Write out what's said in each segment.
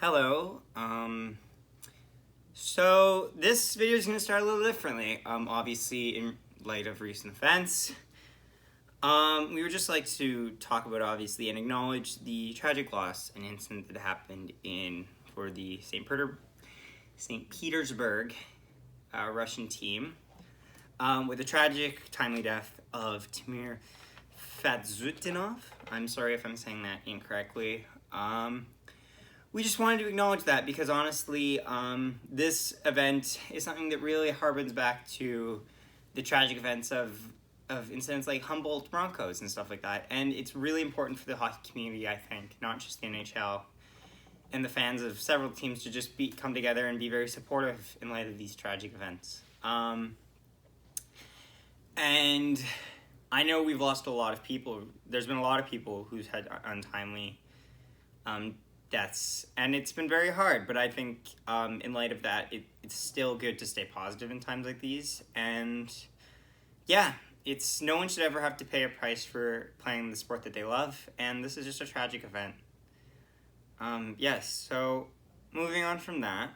Hello. So this video is going to start a little differently. Obviously, in light of recent events, we would just like to talk about obviously and acknowledge the tragic loss and incident that happened for the St. Petersburg Russian team, with the tragic, timely death of Timur Fatsutenov. I'm sorry if I'm saying that incorrectly. We just wanted to acknowledge that because honestly, this event is something that really harkens back to the tragic events of incidents like Humboldt Broncos and stuff like that. And it's really important for the hockey community, I think, not just the NHL and the fans of several teams to just come together and be very supportive in light of these tragic events. And I know we've lost a lot of people. There's been a lot of people who's had untimely deaths, and it's been very hard, but I think in light of that, it's still good to stay positive in times like these. And yeah, no one should ever have to pay a price for playing the sport that they love, and this is just a tragic event. Yes, so moving on from that,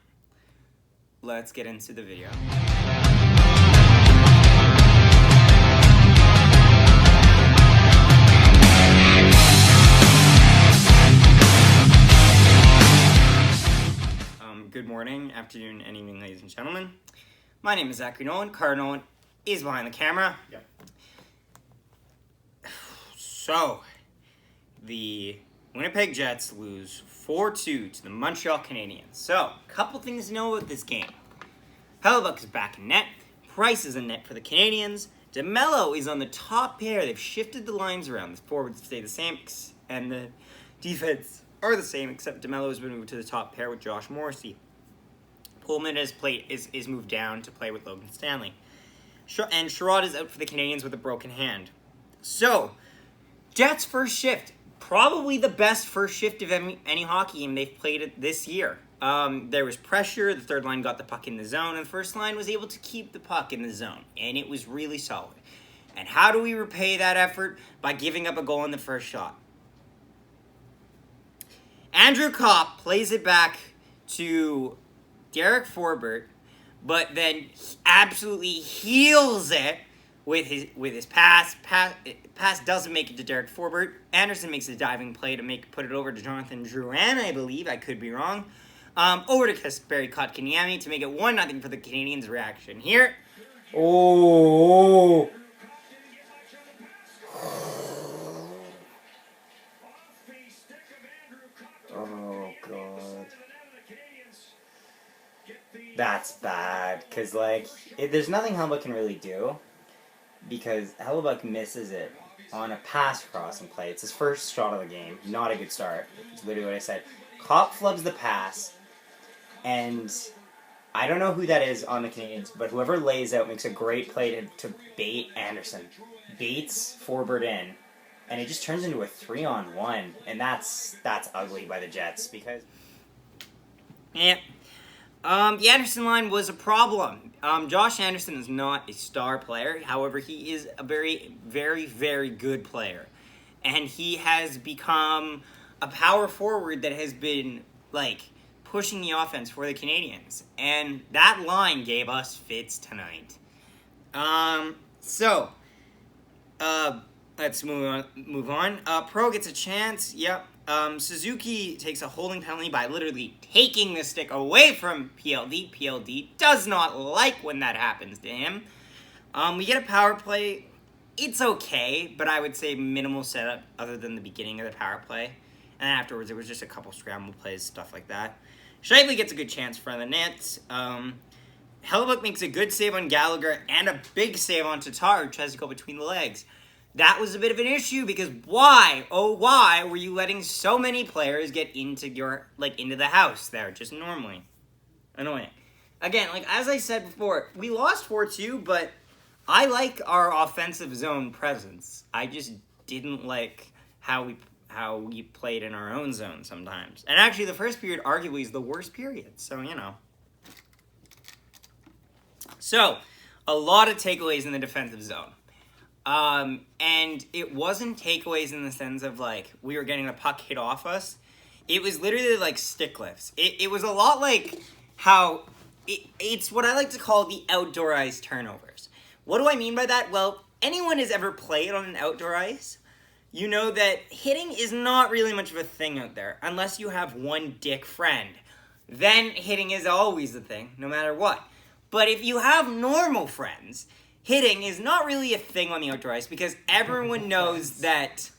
let's get into the video. Good morning, afternoon, and evening, ladies and gentlemen. My name is Zachary Nolan. Carter Nolan is behind the camera. Yep. So, the Winnipeg Jets lose 4-2 to the Montreal Canadiens. So, a couple things to know about this game. Hellebuyck is back in net. Price is in net for the Canadiens. DeMello is on the top pair. They've shifted the lines around. The forwards stay the same, and the defense are the same, except DeMello has been moved to the top pair with Josh Morrissey. Pullman is moved down to play with Logan Stanley. And Sherrod is out for the Canadiens with a broken hand. So, Jets' first shift, probably the best first shift of any hockey game they've played this year. There was pressure, the third line got the puck in the zone, and the first line was able to keep the puck in the zone, and it was really solid. And how do we repay that effort? By giving up a goal in the first shot. Andrew Kopp plays it back to Derek Forbort, but then absolutely heals it with his pass. Pass doesn't make it to Derek Forbort. Anderson makes a diving play to put it over to Jonathan Drouin, I believe. I could be wrong. Over to Kasperi Kotkaniemi to make it 1-0 for the Canadiens' reaction here. Oh! Oh, God. That's bad, because, there's nothing Hellebuyck can really do, because Hellebuyck misses it on a pass crossing play. It's his first shot of the game. Not a good start. It's literally what I said. Kopp flubs the pass, and I don't know who that is on the Canadiens, but whoever lays out makes a great play to bait Anderson. Baits Forbort in. And it just turns into a 3-on-1, and that's ugly by the Jets because the Anderson line was a problem. Josh Anderson is not a star player. However, he is a very, very, very good player, and he has become a power forward that has been pushing the offense for the Canadiens, and that line gave us fits tonight. Let's move on. Pro gets a chance. Yep. Suzuki takes a holding penalty by literally taking the stick away from PLD. PLD does not like when that happens to him. We get a power play. It's okay, but I would say minimal setup other than the beginning of the power play. And afterwards, it was just a couple scramble plays, stuff like that. Shively gets a good chance in front of the net. Hellebuyck makes a good save on Gallagher and a big save on Tatar, who tries to go between the legs. That was a bit of an issue because why were you letting so many players get into the house there just normally? Annoying. Again, as I said before, we lost 4-2, but I like our offensive zone presence. I just didn't like how we played in our own zone sometimes. And actually, the first period arguably is the worst period, so So, a lot of takeaways in the defensive zone. And it wasn't takeaways in the sense of we were getting the puck hit off us. It was literally like stick lifts. It was a lot like how... It's what I like to call the outdoor ice turnovers. What do I mean by that? Well, anyone has ever played on an outdoor ice, you know that hitting is not really much of a thing out there, unless you have one dick friend. Then hitting is always the thing, no matter what. But if you have normal friends, hitting is not really a thing on the outdoor ice, because everyone knows that,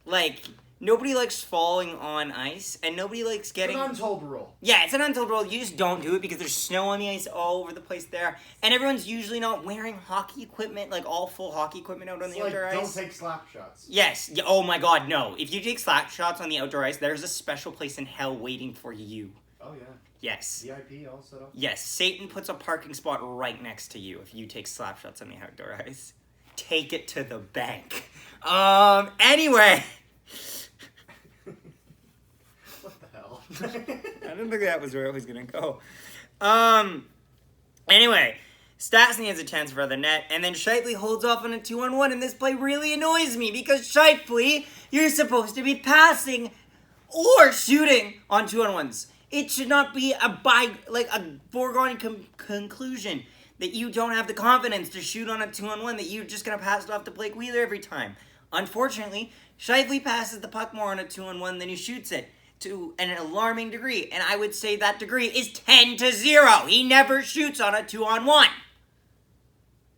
like... Nobody likes falling on ice, and nobody likes getting... It's an untold rule. Yeah, it's an untold rule. You just don't do it because there's snow on the ice all over the place there. And everyone's usually not wearing hockey equipment, like all full hockey equipment out on the outdoor ice. Don't take slap shots. Yes. Oh my god, no. If you take slap shots on the outdoor ice, there's a special place in hell waiting for you. Oh, yeah. Yes. VIP all set up? Yes. Satan puts a parking spot right next to you if you take slap shots on the outdoor ice. Take it to the bank. Anyway... I didn't think that was where it was going to go. Anyway, Stastny has a chance for the net, and then Scheifele holds off on a 2-on-1, and this play really annoys me, because Scheifele, you're supposed to be passing or shooting on 2-on-1s. It should not be a foregone conclusion that you don't have the confidence to shoot on a 2-on-1, that you're just going to pass it off to Blake Wheeler every time. Unfortunately, Scheifele passes the puck more on a 2-on-1 than he shoots it, to an alarming degree, and I would say that degree is 10-0. He never shoots on a 2-on-1.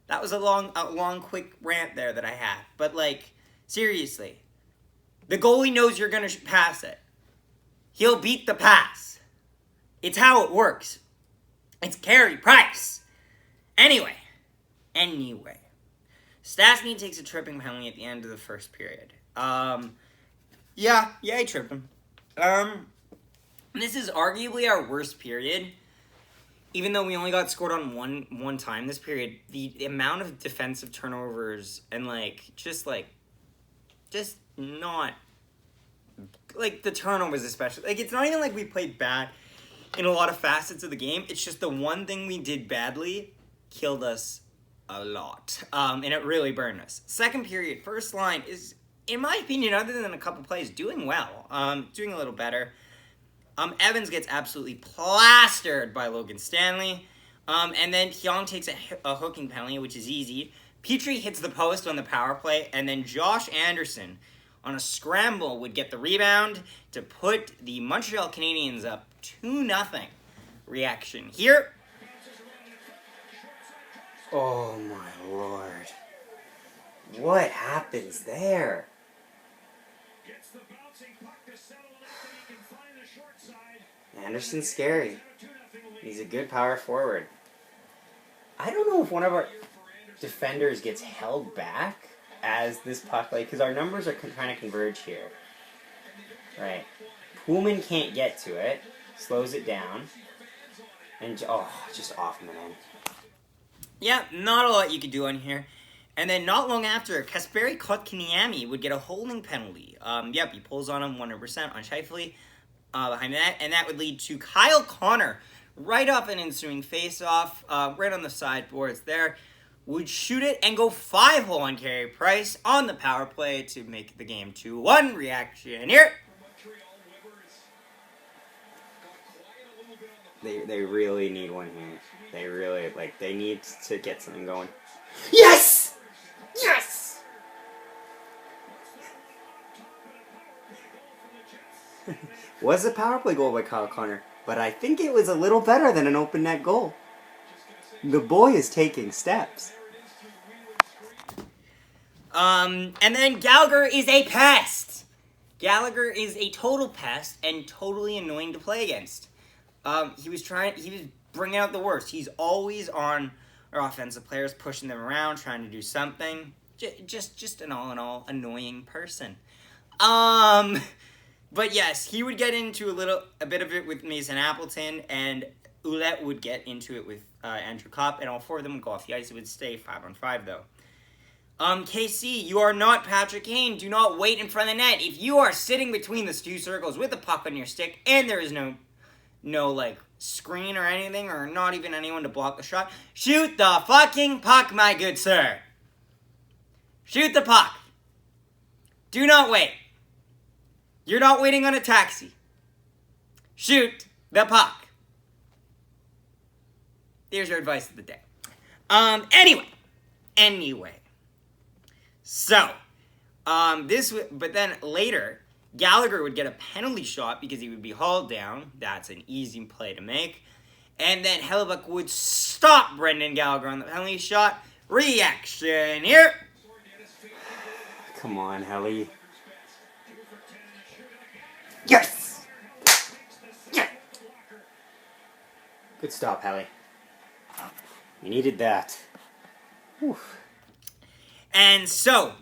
That was a long, quick rant there that I had. But, like, seriously, the goalie knows you're going to pass it. He'll beat the pass. It's how it works. It's Carey Price. Anyway, Stastny takes a tripping penalty at the end of the first period. Yeah, he tripped him. This is arguably our worst period. Even though we only got scored on one time this period, the amount of defensive turnovers and just not the turnovers especially. It's not even like we played bad in a lot of facets of the game. It's just the one thing we did badly killed us a lot. And it really burned us. Second period, first line is, in my opinion, other than a couple plays, doing well. Doing a little better. Evans gets absolutely plastered by Logan Stanley. And then Hyung takes a hooking penalty, which is easy. Petrie hits the post on the power play. And then Josh Anderson, on a scramble, would get the rebound to put the Montreal Canadiens up 2-0. Reaction here. Oh, my Lord. What happens there? Anderson's scary. He's a good power forward. I don't know if one of our defenders gets held back as this puck, because our numbers are trying to converge here. Right. Pullman can't get to it. Slows it down. And, just off man. Yeah, not a lot you could do on here. And then not long after, Kasperi Kotkaniemi would get a holding penalty. He pulls on him 100% on Scheifele behind that. And that would lead to Kyle Connor, right off an ensuing face-off, right on the sideboards there, would shoot it and go 5-hole on Carey Price on the power play to make the game 2-1. Reaction here. They really need one here. They really, they need to get something going. Yes! Yes! Was a power play goal by Kyle Connor, but I think it was a little better than an open net goal. The boy is taking steps. And then Gallagher is a pest. Gallagher is a total pest and totally annoying to play against. He was bringing out the worst. He's always on our offensive players, pushing them around, trying to do something. Just an all-in-all annoying person. But yes, he would get into a bit of it with Mason Appleton, and Ouellette would get into it with Andrew Kopp, and all four of them would go off the ice. It would stay 5-on-5, though. KC, you are not Patrick Kane. Do not wait in front of the net. If you are sitting between the two circles with a puck on your stick, and there is no screen or anything, or not even anyone to block the shot, shoot the fucking puck, my good sir. Shoot the puck. Do not wait. You're not waiting on a taxi. shoot the puck. There's your advice of the day. Anyway. So, but then later, Gallagher would get a penalty shot because he would be hauled down. That's an easy play to make. And then Hellebuyck would stop Brendan Gallagher on the penalty shot. Reaction here. Come on, Helly. Yes! Yeah! Good stop, Helly. You needed that. Whew. And so,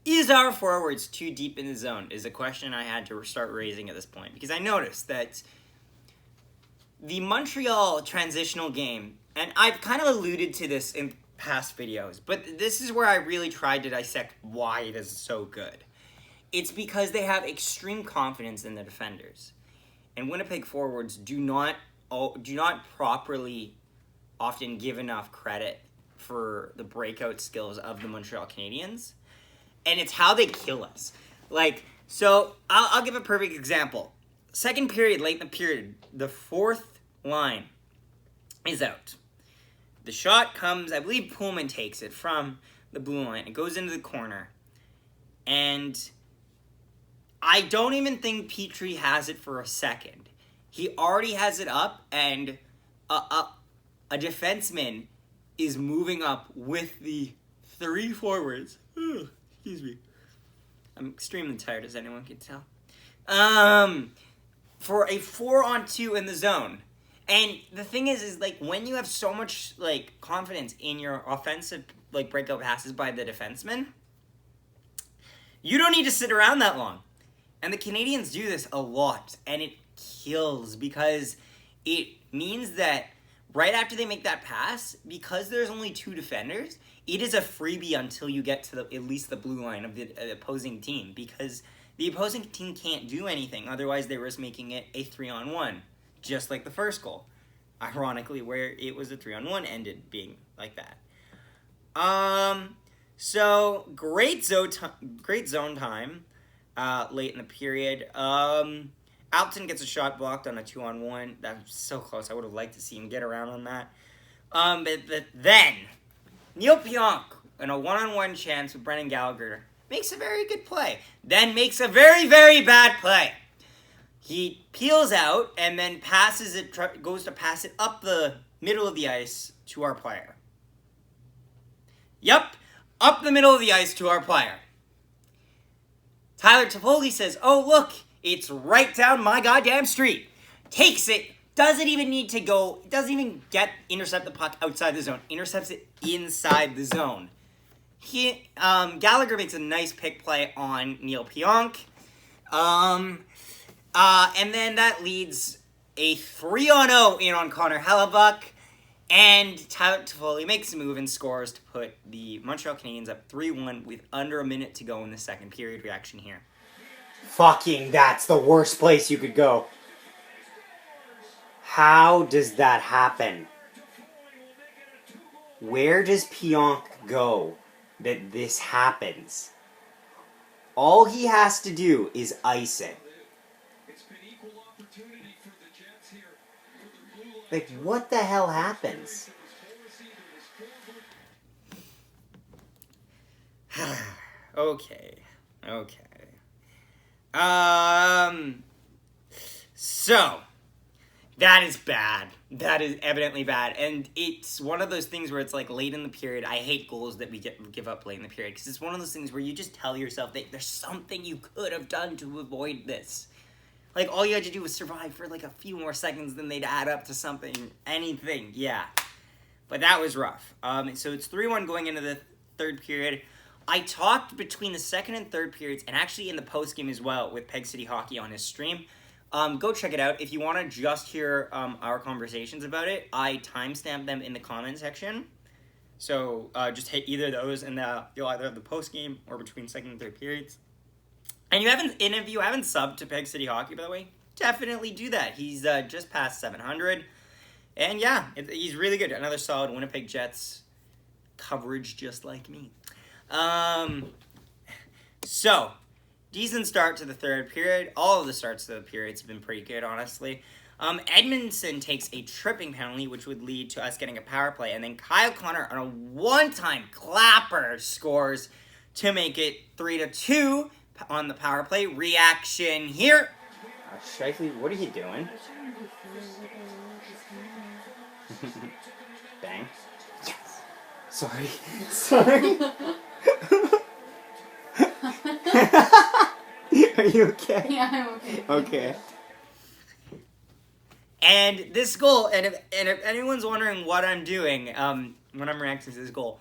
is our forwards too deep in the zone? Is a question I had to start raising at this point. Because I noticed that the Montreal transitional game, and I've kind of alluded to this in past videos, but this is where I really tried to dissect why it is so good. It's because they have extreme confidence in the defenders. And Winnipeg forwards do not properly often give enough credit for the breakout skills of the Montreal Canadiens. And it's how they kill us. So I'll give a perfect example. Second period, late in the period, the fourth line is out. The shot comes, I believe Pullman takes it from the blue line. It goes into the corner. And I don't even think Petrie has it for a second. He already has it up, and a defenseman is moving up with the three forwards. Excuse me. I'm extremely tired, as anyone can tell. For a 4-on-2 in the zone. And the thing is when you have so much, confidence in your offensive, breakout passes by the defenseman, you don't need to sit around that long. And the Canadiens do this a lot, and it kills because it means that right after they make that pass, because there's only two defenders, it is a freebie until you get to at least the blue line of the opposing team, because the opposing team can't do anything. Otherwise, they risk making it a 3-on-1, just like the first goal. Ironically, where it was a 3-on-1 ended being like that. So great zone time late in the period. Alton gets a shot blocked on a 2-on-1. That was so close. I would have liked to see him get around on that. But then Neil Pionk in a 1-on-1 chance with Brendan Gallagher makes a very good play. Then makes a very, very bad play. He peels out and then passes it, goes to pass it up the middle of the ice to our player. Yep, up the middle of the ice to our player. Tyler Toffoli says, "Oh, look, it's right down my goddamn street." Takes it, doesn't even need to go, doesn't even intercept the puck outside the zone. Intercepts it inside the zone. Gallagher makes a nice pick play on Neil Pionk. And then that leads a 3-on-0 in on Connor Hellebuyck. And Tyler Toffoli makes a move and scores to put the Montreal Canadiens up 3-1 with under a minute to go in the second period. Reaction here. Fucking, that's the worst place you could go. How does that happen? Where does Pionk go that this happens? All he has to do is ice it. What the hell happens? Okay. So, that is bad. That is evidently bad. And it's one of those things where it's late in the period. I hate goals that we give up late in the period, because it's one of those things where you just tell yourself that there's something you could have done to avoid this. All you had to do was survive for a few more seconds, then they'd add up to something, anything, yeah. But that was rough. So it's 3-1 going into the third period. I talked between the second and third periods, and actually in the post-game as well, with Peg City Hockey on his stream. Go check it out. If you want to just hear our conversations about it, I timestamp them in the comment section. So just hit either of those, and you'll either have the post-game or between second and third periods. And if you haven't subbed to Peg City Hockey, by the way, definitely do that. He's just past 700. And yeah, he's really good. Another solid Winnipeg Jets coverage just like me. So, decent start to the third period. All of the starts to the periods have been pretty good, honestly. Edmondson takes a tripping penalty, which would lead to us getting a power play. And then Kyle Connor on a one-time clapper scores to make it 3-2 on the power play. Reaction here. Shifley, what are you doing? Bang. Yes. Sorry. Are you okay? Yeah, I'm okay. Okay. And this goal, and if anyone's wondering what I'm doing when I'm reacting to this goal,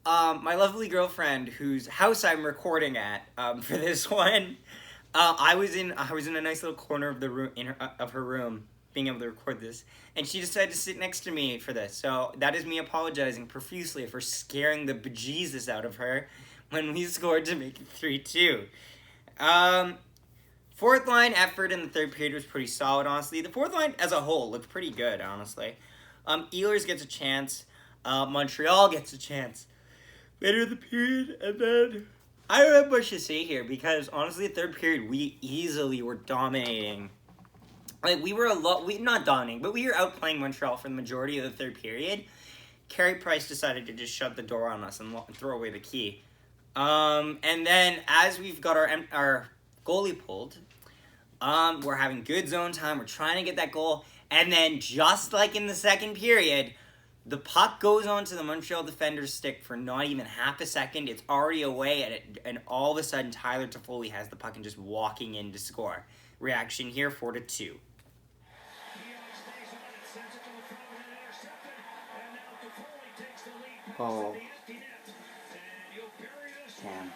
my lovely girlfriend, whose house I'm recording at for this one, I was in a nice little corner of the room of her room, being able to record this, and she decided to sit next to me for this. So that is me apologizing profusely for scaring the bejesus out of her when we scored to make it 3-2. Fourth line effort in the third period was pretty solid, honestly. The fourth line as a whole looked pretty good, honestly. Oilers gets a chance. Montreal gets a chance later in the period, and then I don't have much to say here because, honestly, the third period, we easily were dominating. Like, we were not dominating, but we were outplaying Montreal for the majority of the third period. Carey Price decided to just shut the door on us and throw away the key. And then, as we've got our goalie pulled, we're having good zone time, we're trying to get that goal, and then, just like in the second period, the puck goes onto the Montreal defender's stick for not even half a second. It's already away, and all of a sudden, Tyler Toffoli has the puck and just walking in to score. Reaction here, 4-2. Oh. Damn.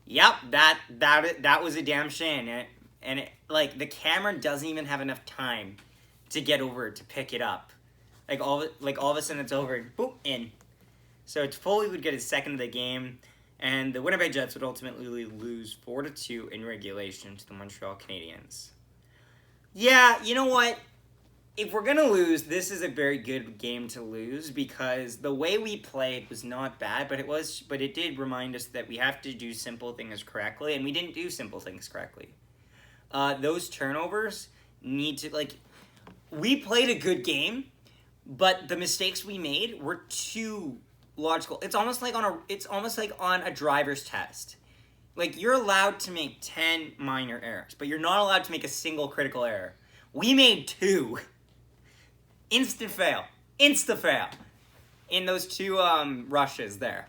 Yep, that was a damn shame. And like, the camera doesn't even have enough time to get over to pick it up. Like all of a sudden it's over and boom, in. So Toffoli would get his second of the game, and the Winnipeg Jets would ultimately lose 4-2 in regulation to the Montreal Canadiens. Yeah, you know what? If we're going to lose, this is a very good game to lose because the way we played was not bad, but it did remind us that we have to do simple things correctly, and we didn't do simple things correctly. Those turnovers need to, like, we played a good game, but the mistakes we made were too logical. It's almost like on a driver's test. Like, you're allowed to make 10 minor errors, but you're not allowed to make a single critical error. We made 2. Instant fail. Insta-fail. In those 2 rushes there.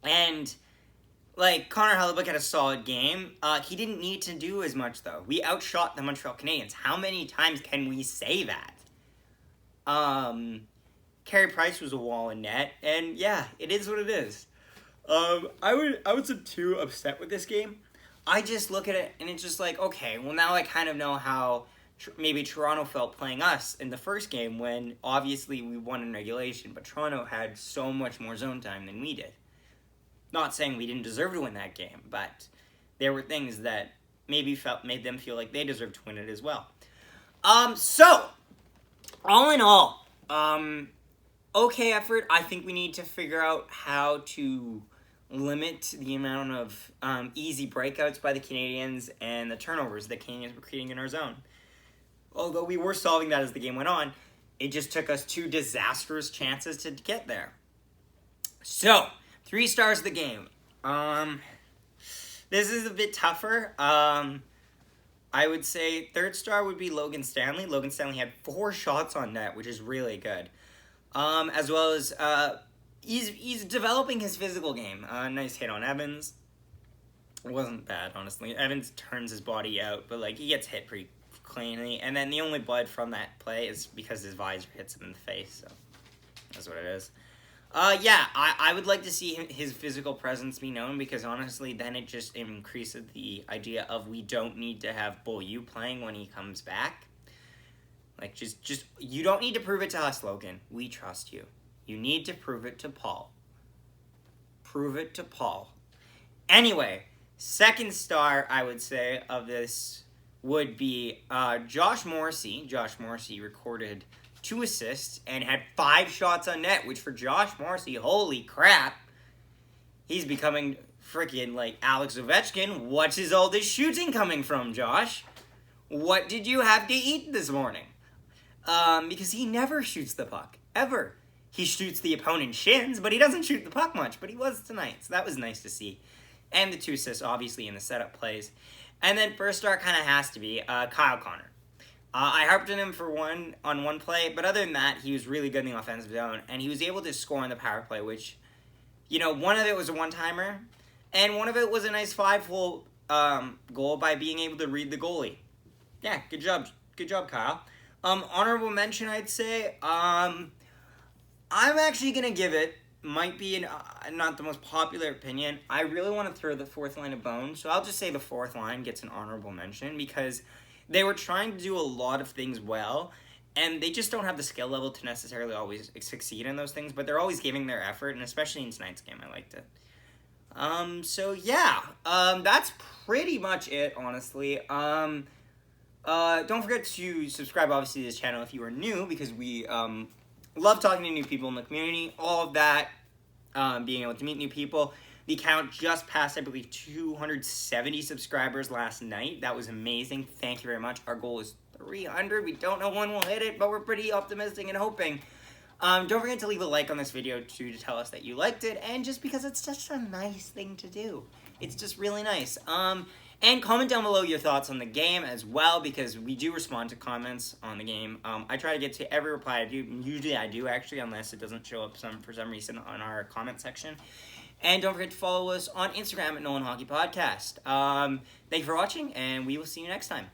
And, like, Connor Hellebuyck had a solid game. He didn't need to do as much, though. We outshot the Montreal Canadiens. How many times can we say that? Carey Price was a wall in net, and yeah, it is what it is. I wasn't too upset with this game. I just look at it, and it's just like, okay, well, now I kind of know how maybe Toronto felt playing us in the first game when, obviously, we won in regulation, but Toronto had so much more zone time than we did. Not saying we didn't deserve to win that game, but there were things that maybe made them feel like they deserved to win it as well. So, all in all, okay effort. I think we need to figure out how to limit the amount of easy breakouts by the Canadiens and the turnovers the Canadiens were creating in our zone. Although we were solving that as the game went on, it just took us 2 disastrous chances to get there. So, 3 stars of the game. This is a bit tougher. I would say third star would be Logan Stanley. Logan Stanley had 4 shots on net, which is really good. As well as he's developing his physical game. Nice hit on Evans. It wasn't bad, honestly. Evans turns his body out, but like he gets hit pretty cleanly. And then the only blood from that play is because his visor hits him in the face. So that's what it is. Yeah, I would like to see his physical presence be known because honestly, then it just increases the idea of we don't need to have Beaulieu playing when he comes back. Like, just you don't need to prove it to us, Logan. We trust you. You need to prove it to Paul. Prove it to Paul. Anyway, second star, I would say, of this would be Josh Morrissey. Josh Morrissey recorded 2 assists and had 5 shots on net, which for Josh Morrissey, holy crap. He's becoming freaking like Alex Ovechkin. What's his all this shooting coming from, Josh? What did you have to eat this morning? Because he never shoots the puck. Ever. He shoots the opponent's shins, but he doesn't shoot the puck much. But he was tonight, so that was nice to see. And the 2 assists, obviously, in the setup plays. And then first start kind of has to be Kyle Connor. I harped on him for one play, but other than that, he was really good in the offensive zone, and he was able to score on the power play, which, you know, one of it was a one-timer, and one of it was a nice 5-hole goal by being able to read the goalie. Yeah, good job, Kyle. Honorable mention, I'd say. I'm actually gonna give it. Might be not the most popular opinion. I really want to throw the fourth line a bone, so I'll just say the fourth line gets an honorable mention because they were trying to do a lot of things well, and they just don't have the skill level to necessarily always succeed in those things, but they're always giving their effort, and especially in tonight's game, I liked it. So yeah, that's pretty much it, honestly. Don't forget to subscribe, obviously, to this channel if you are new, because we, love talking to new people in the community, all of that, being able to meet new people. The account just passed, I believe, 270 subscribers last night. That was amazing. Thank you very much. Our goal is 300. We don't know when we'll hit it, but we're pretty optimistic and hoping. Don't forget to leave a like on this video, too, to tell us that you liked it, and just because it's such a nice thing to do. It's just really nice. And comment down below your thoughts on the game as well, because we do respond to comments on the game. I try to get to every reply I do. Usually I do, actually, unless it doesn't show up for some reason on our comment section. And don't forget to follow us on Instagram at Nolan Hockey Podcast. Thank you for watching, and we will see you next time.